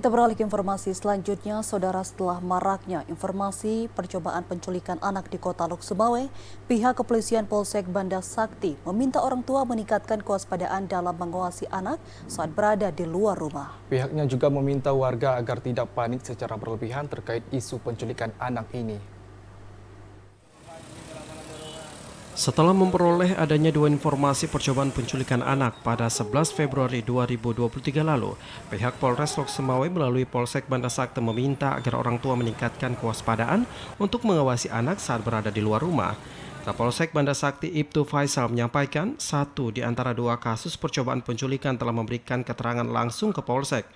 Kita beralih ke informasi selanjutnya, saudara. Setelah maraknya informasi percobaan penculikan anak di Kota Lok Sumawe, pihak kepolisian Polsek Banda Sakti meminta orang tua meningkatkan kewaspadaan dalam mengawasi anak saat berada di luar rumah. Pihaknya juga meminta warga agar tidak panik secara berlebihan terkait isu penculikan anak ini. Setelah memperoleh adanya dua informasi percobaan penculikan anak pada 11 Februari 2023 lalu, pihak Polres Lok Sumawe melalui Polsek Banda Sakti meminta agar orang tua meningkatkan kewaspadaan untuk mengawasi anak saat berada di luar rumah. Kapolsek Banda Sakti Ibtu Faisal menyampaikan, satu di antara dua kasus percobaan penculikan telah memberikan keterangan langsung ke Polsek.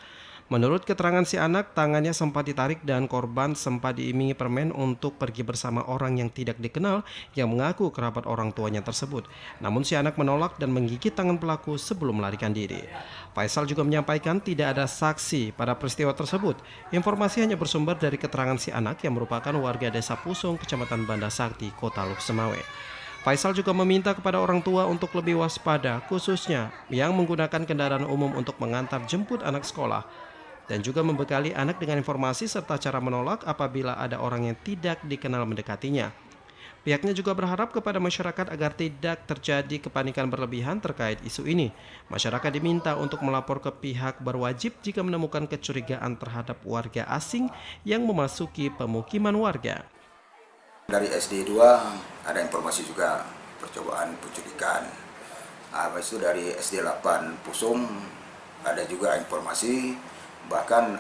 Menurut keterangan si anak, tangannya sempat ditarik dan korban sempat diimingi permen untuk pergi bersama orang yang tidak dikenal yang mengaku kerabat orang tuanya tersebut. Namun si anak menolak dan menggigit tangan pelaku sebelum melarikan diri. Faisal juga menyampaikan tidak ada saksi pada peristiwa tersebut. Informasi hanya bersumber dari keterangan si anak yang merupakan warga Desa Pusung, Kecamatan Banda Sakti, Kota Lok Sumawe. Faisal juga meminta kepada orang tua untuk lebih waspada, khususnya yang menggunakan kendaraan umum untuk mengantar jemput anak sekolah, dan juga membekali anak dengan informasi serta cara menolak apabila ada orang yang tidak dikenal mendekatinya. Pihaknya juga berharap kepada masyarakat agar tidak terjadi kepanikan berlebihan terkait isu ini. Masyarakat diminta untuk melapor ke pihak berwajib jika menemukan kecurigaan terhadap warga asing yang memasuki pemukiman warga. Dari SD 2 ada informasi juga percobaan penculikan. Habis itu dari SD 8 Pusung ada juga informasi bahkan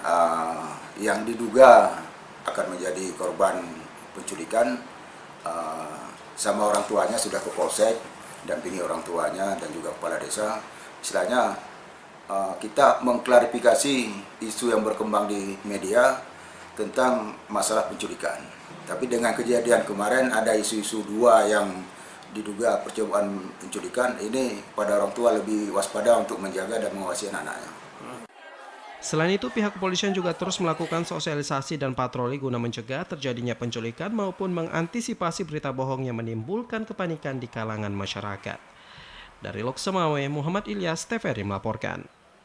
yang diduga akan menjadi korban penculikan sama orang tuanya sudah ke Polsek, dampingi orang tuanya dan juga kepala desa. Istilahnya kita mengklarifikasi isu yang berkembang di media tentang masalah penculikan. Tapi dengan kejadian kemarin ada isu-isu dua yang diduga percobaan penculikan, ini pada orang tua lebih waspada untuk menjaga dan mengawasi anak-anaknya. Selain itu, pihak kepolisian juga terus melakukan sosialisasi dan patroli guna mencegah terjadinya penculikan maupun mengantisipasi berita bohong yang menimbulkan kepanikan di kalangan masyarakat. Dari Lok Sumawe, Muhammad Ilyas, TVRI melaporkan.